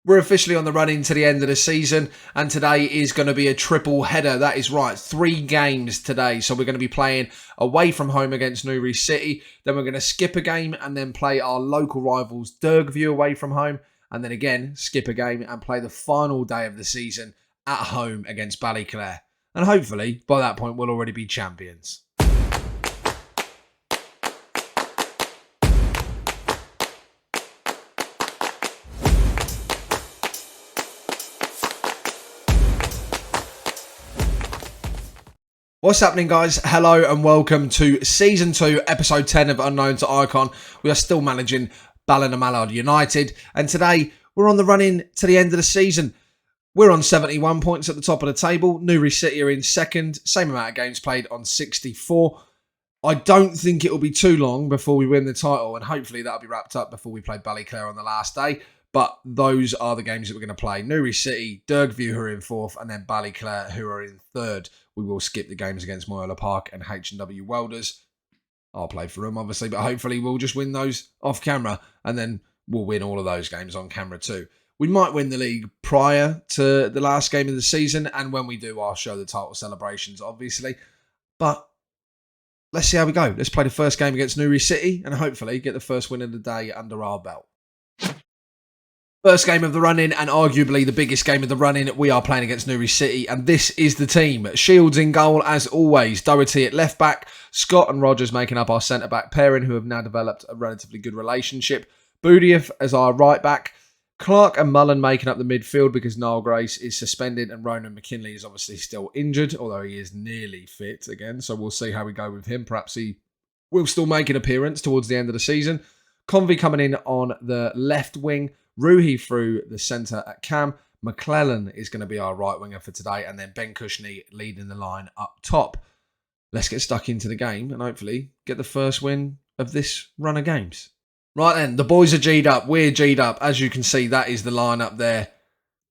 We're officially on the run into the end of the season, and today is going to be a triple header. That is right, 3 games today. So we're going to be playing away from home against Newry City. Then we're going to skip a game and then play our local rivals Dergview away from home. And then again, skip a game and play the final day of the season at home against Ballyclare. And hopefully, by that point, we'll already be champions. What's happening, guys? Hello and welcome to Season 2, Episode 10 of Unknown to Icon. We are still managing Ballinamallard United, and today we're on the run in to the end of the season. We're on 71 points at the top of the table. Newry City are in second, same amount of games played on 64. I don't think it will be too long before we win the title, and hopefully that'll be wrapped up before we play Ballyclare on the last day. But those are the games that we're going to play. Newry City, Dergview, who are in fourth, and then Ballyclare, who are in third. We will skip the games against Moyola Park and H&W Welders. I'll play for them, obviously, but hopefully we'll just win those off camera, and then we'll win all of those games on camera too. We might win the league prior to the last game of the season, and when we do, I'll show the title celebrations, obviously. But let's see how we go. Let's play the first game against Newry City, and hopefully get the first win of the day under our belt. First game of the run-in, and arguably the biggest game of the run-in, we are playing against Newry City, and this is the team. Shields in goal, as always. Doherty at left-back. Scott and Rogers making up our centre-back pairing, who have now developed a relatively good relationship. Budiev as our right-back. Clark and Mullen making up the midfield because Niall Grace is suspended, and Ronan McKinley is obviously still injured, although he is nearly fit again, so we'll see how we go with him. Perhaps he will still make an appearance towards the end of the season. Convey coming in on the left wing. Ruhi through the centre at Cam. McClellan is going to be our right winger for today. And then Ben Cushney leading the line up top. Let's get stuck into the game and hopefully get the first win of this run of games. Right then, the boys are G'd up. We're G'd up. As you can see, that is the line up there.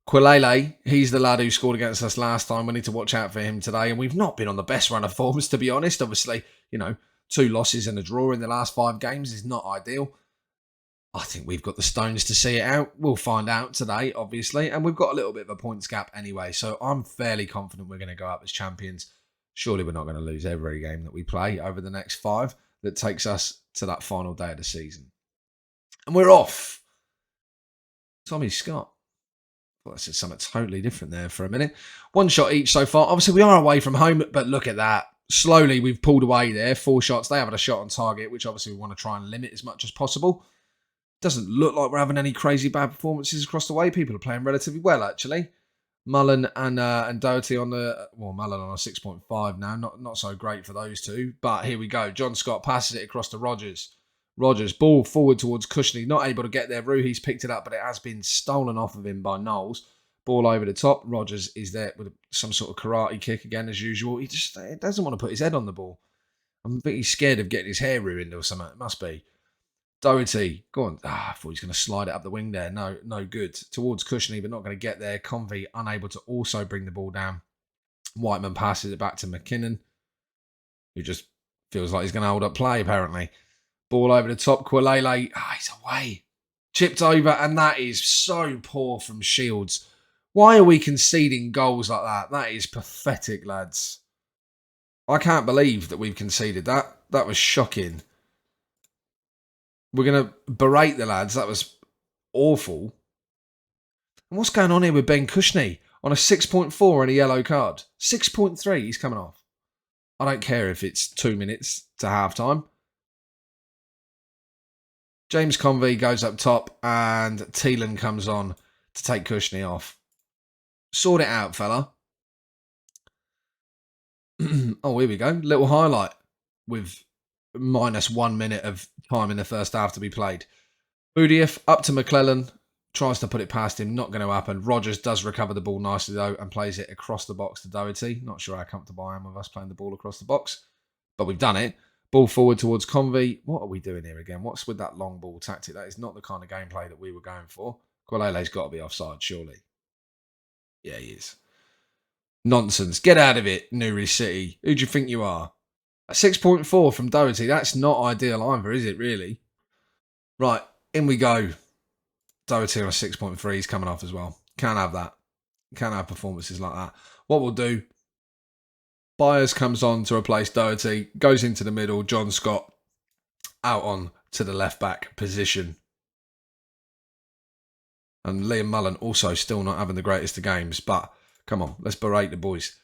Quilele, he's the lad who scored against us last time. We need to watch out for him today. And we've not been on the best run of forms, to be honest. Obviously, 2 losses and a draw in the last 5 games is not ideal. I think we've got the stones to see it out. We'll find out today, obviously. And we've got a little bit of a points gap anyway. So I'm fairly confident we're going to go up as champions. Surely we're not going to lose every game that we play over the next 5 that takes us to that final day of the season. And we're off. Tommy Scott. Well, this is something totally different there for a minute. 1 shot each so far. Obviously, we are away from home, but look at that. Slowly, we've pulled away there. 4 shots. They haven't a shot on target, which obviously we want to try and limit as much as possible. Doesn't look like we're having any crazy bad performances across the way. People are playing relatively well, actually. Mullen and Doherty on Mullen on a 6.5 now. Not so great for those two. But here we go. John Scott passes it across to Rogers. Rogers, ball forward towards Cushney. Not able to get there. Ruhi's picked it up, but it has been stolen off of him by Knowles. Ball over the top. Rogers is there with some sort of karate kick again, as usual. He just doesn't want to put his head on the ball. I think he's scared of getting his hair ruined or something. It must be. Doherty, go on. I thought he was going to slide it up the wing there. No good. Towards Cushney, but not going to get there. Convey unable to also bring the ball down. Whiteman passes it back to McKinnon, who just feels like he's going to hold up play, apparently. Ball over the top. Quilele, he's away. Chipped over, and that is so poor from Shields. Why are we conceding goals like that? That is pathetic, lads. I can't believe that we've conceded that. That was shocking. We're going to berate the lads. That was awful. And what's going on here with Ben Cushney on a 6.4 and a yellow card? 6.3, he's coming off. I don't care if it's 2 minutes to half-time. James Convey goes up top and Thielen comes on to take Cushney off. Sort it out, fella. Oh, here we go. Little highlight with minus 1 minute of time in the first half to be played. Budiev up to McClellan. Tries to put it past him. Not going to happen. Rogers does recover the ball nicely, though, and plays it across the box to Doherty. Not sure how comfortable I am with us playing the ball across the box. But we've done it. Ball forward towards Convey. What are we doing here again? What's with that long ball tactic? That is not the kind of gameplay that we were going for. Quilele's got to be offside, surely. Yeah, he is. Nonsense. Get out of it, Newry City. Who do you think you are? A 6.4 from Doherty. That's not ideal either, is it, really? Right, in we go. Doherty on a 6.3. He's coming off as well. Can't have that. Can't have performances like that. What we'll do, Byers comes on to replace Doherty, goes into the middle, John Scott out on to the left back position. And Liam Mullen also still not having the greatest of games, but come on, let's berate the boys.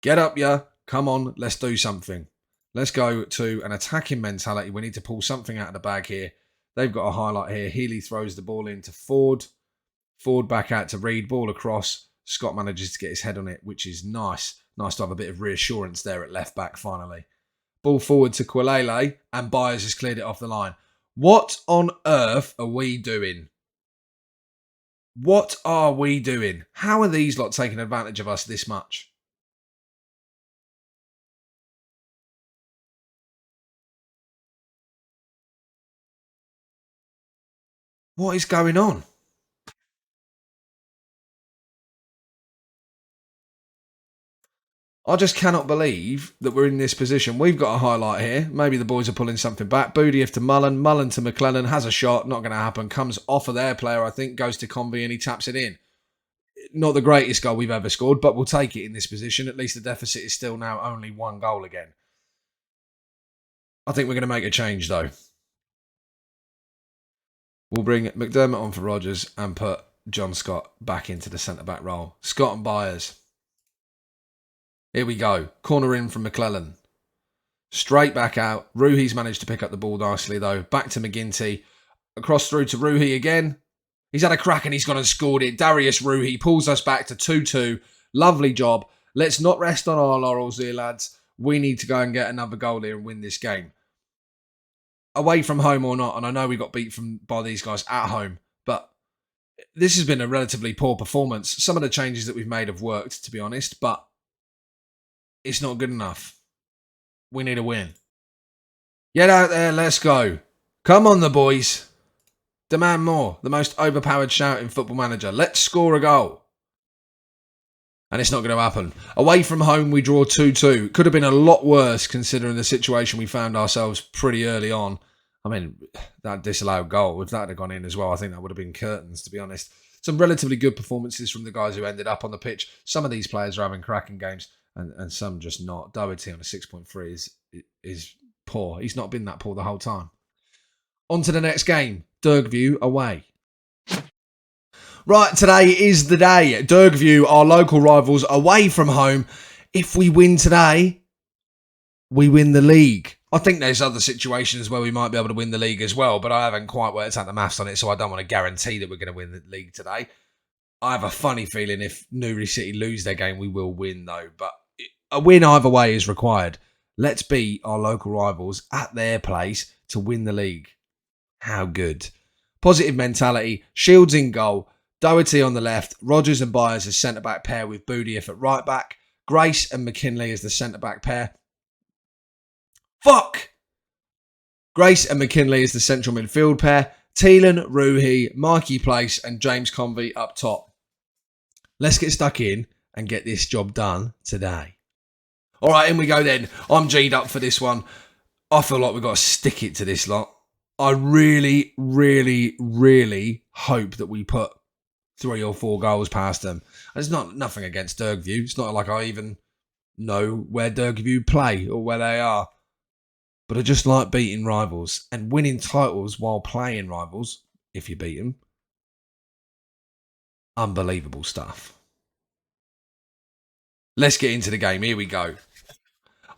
Get up, yeah. Come on, let's do something. Let's go to an attacking mentality. We need to pull something out of the bag here. They've got a highlight here. Healy throws the ball into Ford. Ford back out to Reed. Ball across. Scott manages to get his head on it, which is nice. Nice to have a bit of reassurance there at left back finally. Ball forward to Quilele, and Byers has cleared it off the line. What on earth are we doing? What are we doing? How are these lot taking advantage of us this much? What is going on? I just cannot believe that we're in this position. We've got a highlight here. Maybe the boys are pulling something back. Boudief to Mullen. Mullen to McClellan. Has a shot. Not going to happen. Comes off of their player, I think. Goes to Convey and he taps it in. Not the greatest goal we've ever scored, but we'll take it in this position. At least the deficit is still now only 1 goal again. I think we're going to make a change, though. We'll bring McDermott on for Rodgers and put John Scott back into the centre-back role. Scott and Byers. Here we go. Corner in from McClellan. Straight back out. Ruhi's managed to pick up the ball nicely, though. Back to McGinty. Across through to Ruhi again. He's had a crack and he's gone and scored it. Darius Ruhi pulls us back to 2-2. Lovely job. Let's not rest on our laurels here, lads. We need to go and get another goal here and win this game. Away from home or not, and I know we got beat by these guys at home, but this has been a relatively poor performance. Some of the changes that we've made have worked, to be honest, but it's not good enough. We need a win. Get out there, let's go. Come on, the boys. Demand more. The most overpowered shout in Football Manager. Let's score a goal. And it's not going to happen. Away from home, we draw 2-2. Could have been a lot worse considering the situation we found ourselves pretty early on. I mean, that disallowed goal, if that had gone in as well, I think that would have been curtains, to be honest. Some relatively good performances from the guys who ended up on the pitch. Some of these players are having cracking games and some just not. Doherty on a 6.3 is poor. He's not been that poor the whole time. On to the next game. Dergview away. Right, today is the day. Dergview, our local rivals, away from home. If we win today, we win the league. I think there's other situations where we might be able to win the league as well, but I haven't quite worked out the maths on it, so I don't want to guarantee that we're going to win the league today. I have a funny feeling if Newry City lose their game, we will win, though. But a win either way is required. Let's beat our local rivals at their place to win the league. How good. Positive mentality. Shields in goal. Doherty on the left, Rodgers and Byers as centre-back pair with Boudief at right-back, Grace and McKinley as the centre-back pair. Fuck! Grace and McKinley as the central midfield pair, Teelan, Ruhi, Mikey Place and James Convey up top. Let's get stuck in and get this job done today. All right, in we go then. I'm G'd up for this one. I feel like we've got to stick it to this lot. I really, really, really hope that we put 3 or 4 goals past them. And it's nothing against Dergview. It's not like I even know where Dergview play or where they are. But I just like beating rivals and winning titles while playing rivals, if you beat them. Unbelievable stuff. Let's get into the game. Here we go.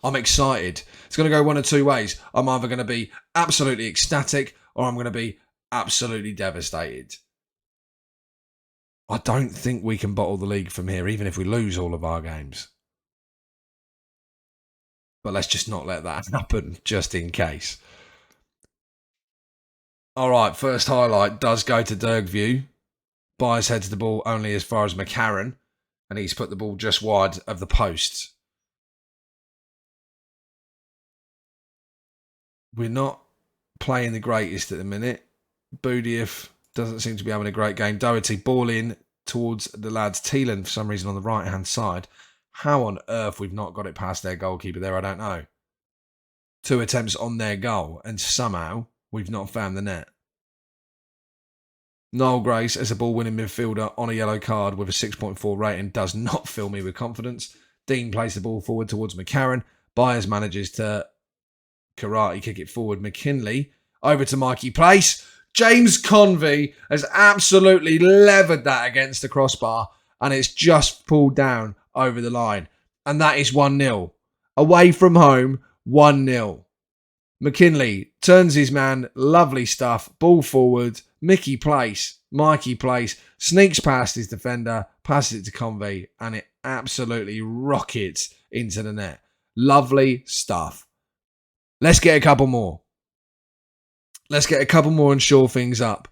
I'm excited. It's going to go one of two ways. I'm either going to be absolutely ecstatic or I'm going to be absolutely devastated. I don't think we can bottle the league from here, even if we lose all of our games. But let's just not let that happen, just in case. All right, first highlight does go to Dergview. Byers heads the ball only as far as McCarran, and he's put the ball just wide of the post. We're not playing the greatest at the minute. Boudief doesn't seem to be having a great game. Doherty ball in towards the lads. Teelan for some reason on the right-hand side. How on earth we've not got it past their goalkeeper there, I don't know. 2 attempts on their goal and somehow we've not found the net. Noel Grace, as a ball-winning midfielder on a yellow card with a 6.4 rating, does not fill me with confidence. Dean plays the ball forward towards McCarran. Byers manages to karate kick it forward. McKinley over to Mikey Place. James Convey has absolutely levered that against the crossbar, and it's just pulled down over the line. And that is 1-0. Away from home, 1-0. McKinley turns his man. Lovely stuff. Ball forward. Mikey Place, Mikey Place, sneaks past his defender, passes it to Convey, and it absolutely rockets into the net. Lovely stuff. Let's get a couple more. Let's get a couple more and shore things up.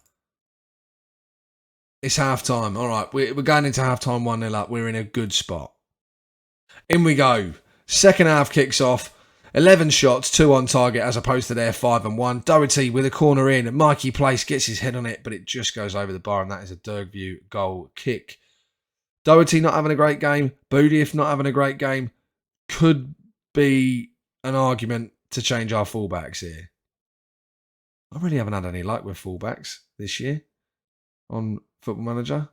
It's half-time. All right, we're going into half-time 1-0 up. We're in a good spot. In we go. Second half kicks off. 11 shots, 2 on target as opposed to their 5 and 1. Doherty with a corner in. Mikey Place gets his head on it, but it just goes over the bar, and that is a Dergview goal kick. Doherty not having a great game. Boudiaf not having a great game. Could be an argument to change our fullbacks here. I really haven't had any luck with fullbacks this year on Football Manager.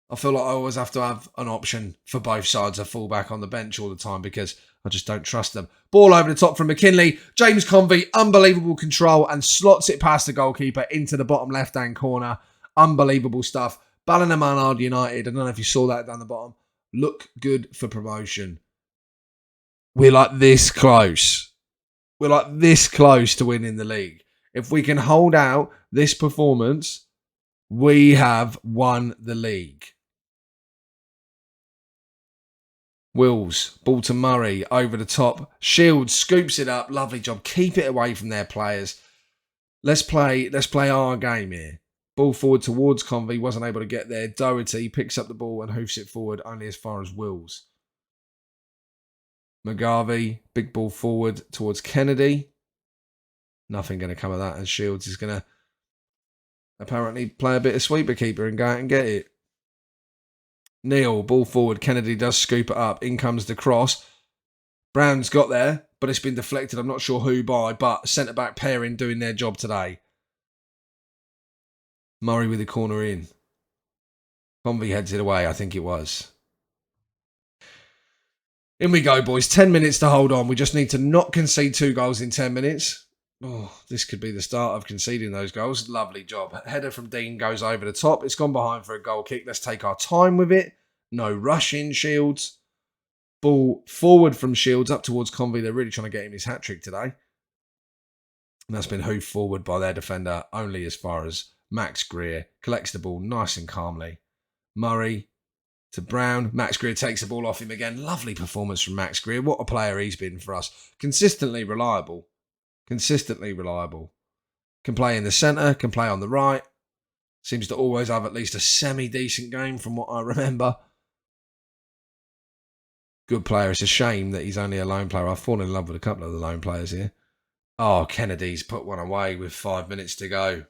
I feel like I always have to have an option for both sides of fullback on the bench all the time because I just don't trust them. Ball over the top from McKinley. James Convey, unbelievable control, and slots it past the goalkeeper into the bottom left-hand corner. Unbelievable stuff. Ballinamallard United, I don't know if you saw that down the bottom, look good for promotion. We're like this close. We're like this close to winning the league. If we can hold out this performance, we have won the league. Wills, ball to Murray, over the top. Shields scoops it up. Lovely job. Keep it away from their players. Let's play our game here. Ball forward towards Convey. Wasn't able to get there. Doherty picks up the ball and hoofs it forward only as far as Wills. McGarvey, big ball forward towards Kennedy. Nothing going to come of that, and Shields is going to apparently play a bit of sweeper keeper and go out and get it. Neil, ball forward. Kennedy does scoop it up. In comes the cross. Brown's got there, but it's been deflected. I'm not sure who by, but centre-back pairing doing their job today. Murray with the corner in. Convey heads it away, I think it was. In we go, boys. 10 minutes to hold on. We just need to not concede 2 goals in 10 minutes. Oh, this could be the start of conceding those goals. Lovely job. Header from Dean goes over the top. It's gone behind for a goal kick. Let's take our time with it. No rush in, Shields. Ball forward from Shields up towards Convey. They're really trying to get him his hat-trick today. And that's been hoofed forward by their defender only as far as Max Greer. Collects the ball nice and calmly. Murray to Brown. Max Greer takes the ball off him again. Lovely performance from Max Greer. What a player he's been for us. Consistently reliable. Consistently reliable. Can play in the centre, can play on the right. Seems to always have at least a semi-decent game from what I remember. Good player. It's a shame that he's only a lone player. I've fallen in love with a couple of the lone players here. Oh, Kennedy's put one away with 5 minutes to go.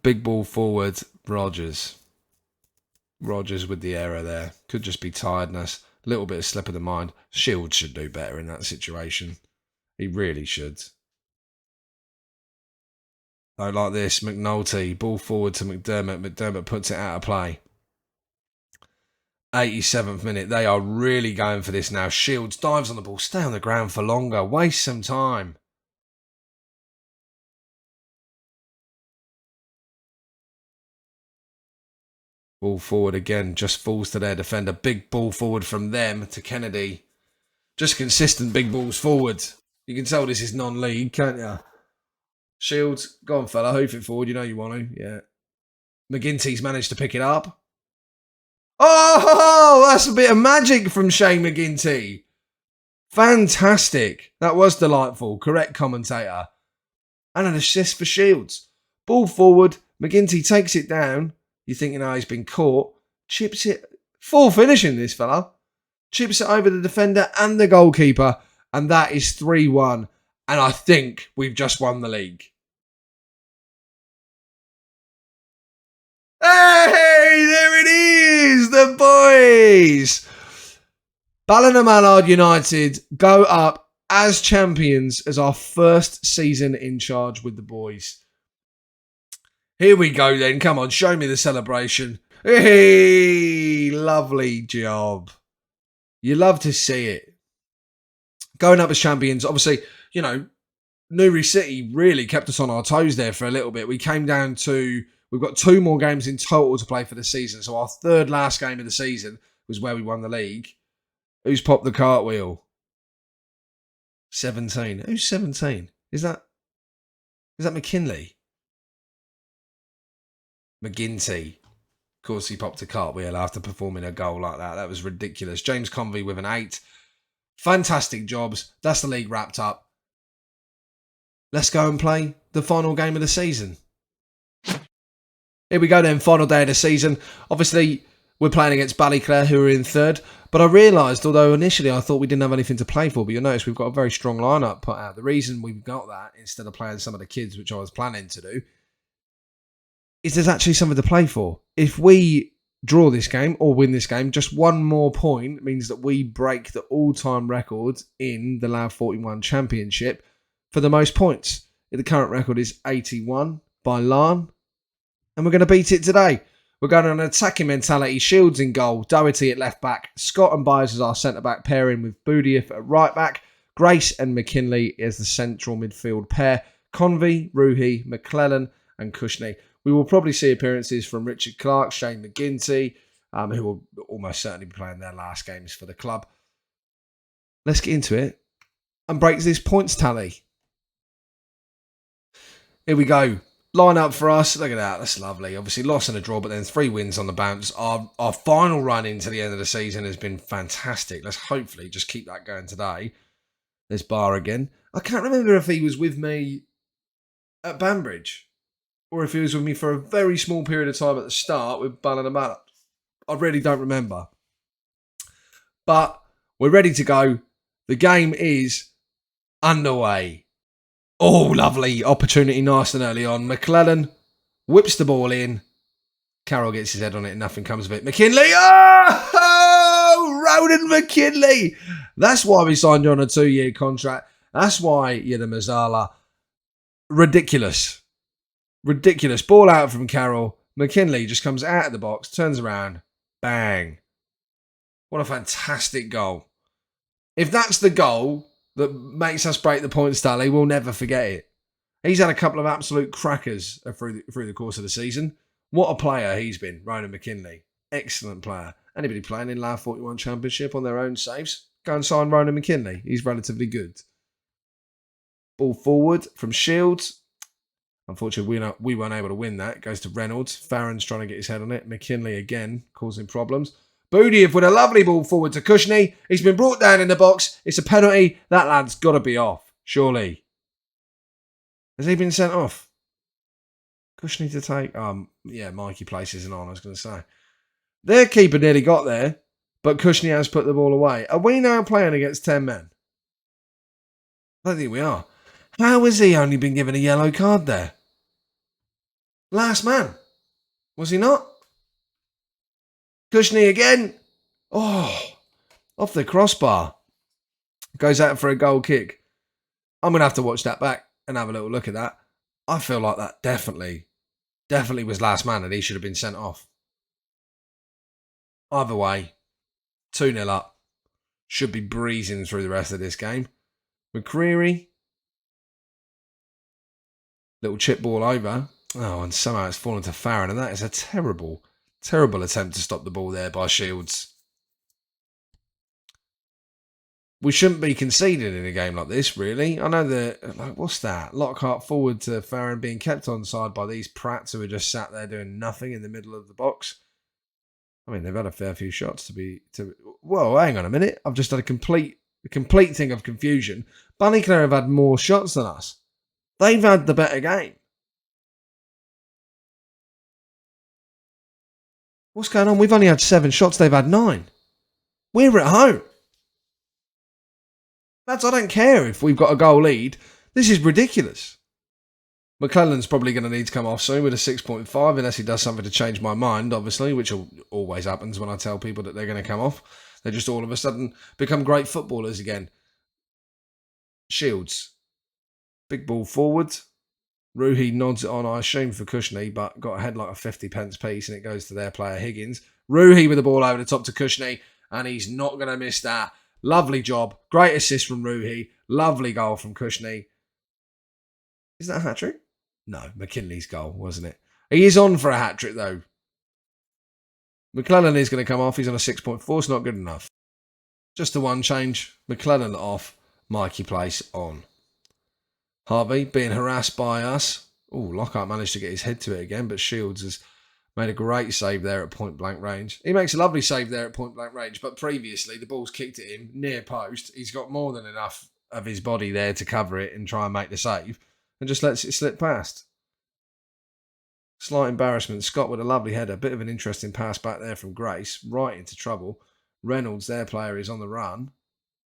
Big ball forward, Rogers. Rogers with the error there. Could just be tiredness. A little bit of slip of the mind. Shields should do better in that situation. He really should. Oh, like this. McNulty. Ball forward to McDermott. McDermott puts it out of play. 87th minute. They are really going for this now. Shields dives on the ball. Stay on the ground for longer. Waste some time. Ball forward again, just falls to their defender. Big ball forward from them to Kennedy. Just consistent big balls forward. You can tell this is non-league, can't you? Shields, go on fella, hoof it forward. You know you want to, yeah. McGinty's managed to pick it up. Oh, that's a bit of magic from Shane McGinty. Fantastic. That was delightful. Correct commentator. And an assist for Shields. Ball forward. McGinty takes it down. You're thinking, oh, he's been caught. Chips it. Full finishing, this fella. Chips it over the defender and the goalkeeper. And that is 3-1. And I think we've just won the league. Hey, there it is. The boys. Ballinamallard United go up as champions as our first season in charge with the boys. Here we go then. Come on, show me the celebration. Hey, lovely job. You love to see it. Going up as champions, obviously, you know, Newry City really kept us on our toes there for a little bit. We came down to, we've got 2 more games in total to play for the season. So our third last game of the season was where we won the league. Who's popped the cartwheel? 17. Who's 17? Is that McKinley? McGinty. Of course, he popped a cartwheel after performing a goal like that. That was ridiculous. James Convey with an 8. Fantastic jobs. That's the league wrapped up. Let's go and play the final game of the season. Here we go then, final day of the season. Obviously, we're playing against Ballyclare, who are in third. But I realised, although initially I thought we didn't have anything to play for, but you'll notice we've got a very strong lineup put out. The reason we've got that, instead of playing some of the kids, which I was planning to do, is there's actually something to play for. If we draw this game or win this game, just 1 more point means that we break the all-time record in the LAV 41 Championship for the most points. The current record is 81 by Larn, and we're going to beat it today. We're going on an attacking mentality. Shields in goal, Doherty at left back, Scott and Byers as our centre-back pairing with Boudieff at right back, Grace and McKinley as the central midfield pair, Convey, Ruhi, McClellan and Cushney. We will probably see appearances from Richard Clark, Shane McGinty, who will almost certainly be playing their last games for the club. Let's get into it and break this points tally. Here we go. Line up for us. Look at that. That's lovely. Obviously, loss and a draw, but then 3 wins on the bounce. Our final run into the end of the season has been fantastic. Let's hopefully just keep that going today. There's Bar again. I can't remember if he was with me at Banbridge or if he was with me for a very small period of time at the start with Ballinamallard. I really don't remember. But we're ready to go. The game is underway. Oh, lovely opportunity, nice and early on. McClellan whips the ball in. Carroll gets his head on it and nothing comes of it. McKinley! Oh! Ronan McKinley! That's why we signed you on a 2-year contract. That's why you're the Mazzala. Ridiculous. Ridiculous. Ball out from Carroll. McKinley just comes out of the box, turns around. Bang. What a fantastic goal. If that's the goal that makes us break the points tally, we'll never forget it. He's had a couple of absolute crackers through the course of the season. What a player he's been, Ronan McKinley. Excellent player. Anybody playing in LAV 41 Championship on their own saves, go and sign Ronan McKinley. He's relatively good. Ball forward from Shields. Unfortunately, we weren't able to win that. It goes to Reynolds. Farron's trying to get his head on it. McKinley again, causing problems. Boudieff with a lovely ball forward to Cushney. He's been brought down in the box. It's a penalty. That lad's got to be off, surely. Has he been sent off? Cushney to take... yeah, Mikey places it on, I was going to say. Their keeper nearly got there, but Cushney has put the ball away. Are we now playing against 10 men? I don't think we are. How has he only been given a yellow card there? Last man. Was he not? Cushney again. Oh, off the crossbar. Goes out for a goal kick. I'm going to have to watch that back and have a little look at that. I feel like that definitely was last man and he should have been sent off. Either way, 2-0 up. Should be breezing through the rest of this game. McCreary. Little chip ball over. Oh, and somehow it's fallen to Farron. And that is a terrible attempt to stop the ball there by Shields. We shouldn't be conceding in a game like this, really. I know that, like, what's that? Lockhart forward to Farron being kept onside by these prats who are just sat there doing nothing in the middle of the box. I mean, they've had a fair few shots Whoa, hang on a minute. I've just had a complete thing of confusion. Ballyclare have had more shots than us. They've had the better game. What's going on? We've only had 7 shots. They've had 9. We're at home. Lads, I don't care if we've got a goal lead. This is ridiculous. McClellan's probably going to need to come off soon with a 6.5 unless he does something to change my mind, obviously, which always happens when I tell people that they're going to come off. They just all of a sudden become great footballers again. Shields. Big ball forward. Ruhi nods it on, I assume, for Cushney, but got a head like a 50 pence piece, and it goes to their player Higgins. Ruhi with the ball over the top to Cushney, and he's not going to miss that. Lovely job. Great assist from Ruhi. Lovely goal from Cushney. Is that a hat-trick? No, McKinley's goal, wasn't it? He is on for a hat-trick, though. McClellan is going to come off. He's on a 6.4. It's not good enough. Just the one change. McClellan off. Mikey Place on. Harvey being harassed by us. Oh, Lockhart managed to get his head to it again, but Shields has made a great save there at point-blank range. He makes a lovely save there at point-blank range, but previously the ball's kicked at him near post. He's got more than enough of his body there to cover it and try and make the save, and just lets it slip past. Slight embarrassment. Scott with a lovely header. Bit of an interesting pass back there from Grace. Right into trouble. Reynolds, their player, is on the run.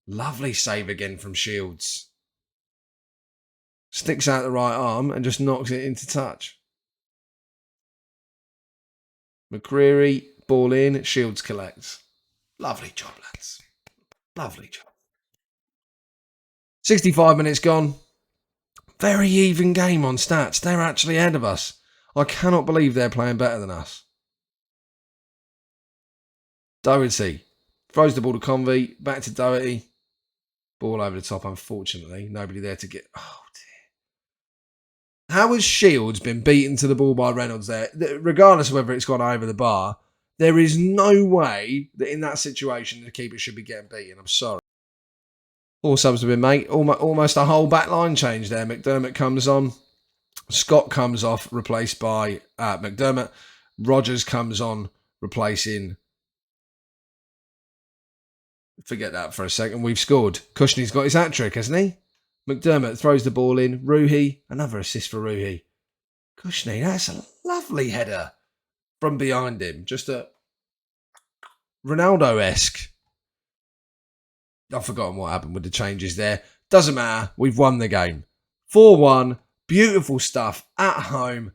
Lovely save again from Shields. Sticks out the right arm and just knocks it into touch. McCreary, ball in. Shields collects. Lovely job, lads. Lovely job. 65 minutes gone. Very even game on stats. They're actually ahead of us. I cannot believe they're playing better than us. Doherty throws the ball to Convey. Back to Doherty. Ball over the top, unfortunately. Nobody there to get... Oh, dear. How has Shields been beaten to the ball by Reynolds there? Regardless of whether it's gone over the bar, there is no way that in that situation the keeper should be getting beaten. I'm sorry. All subs have been made. Almost a whole back line change there. McDermott comes on. Scott comes off, replaced by McDermott. Rogers comes on, replacing... Forget that for a second. We've scored. Cushney's got his hat-trick, hasn't he? McDermott throws the ball in. Ruhi, another assist for Ruhi. Cushney, that's a lovely header from behind him. Just a Ronaldo-esque. I've forgotten what happened with the changes there. Doesn't matter. We've won the game. 4-1. Beautiful stuff at home.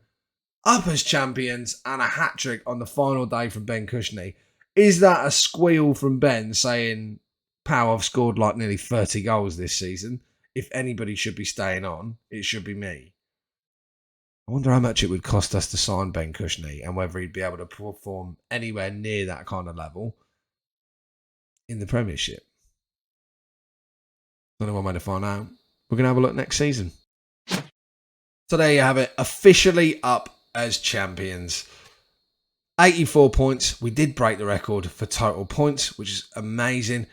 Up as champions and a hat-trick on the final day from Ben Cushney. Is that a squeal from Ben saying, Pow, I've scored like nearly 30 goals this season. If anybody should be staying on, it should be me. I wonder how much it would cost us to sign Ben Cushney and whether he'd be able to perform anywhere near that kind of level in the Premiership. Don't know one way to find out. We're going to have a look next season. So there you have it. Officially up as champions. 84 points. We did break the record for total points, which is amazing.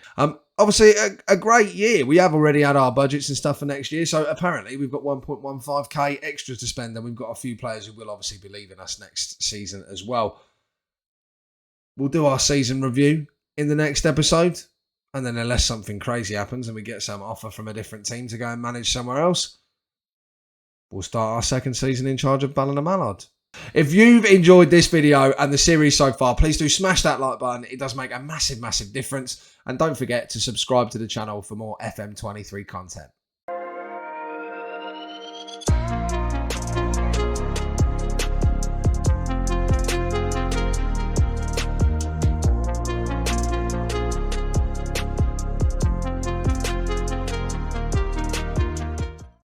Obviously, a great year. We have already had our budgets and stuff for next year. So apparently, we've got 1.15k extra to spend. And we've got a few players who will obviously be leaving us next season as well. We'll do our season review in the next episode. And then unless something crazy happens and we get some offer from a different team to go and manage somewhere else, we'll start our second season in charge of Ballinamallard. If you've enjoyed this video and the series so far, please do smash that like button. It does make a massive, massive difference. And don't forget to subscribe to the channel for more FM23 content.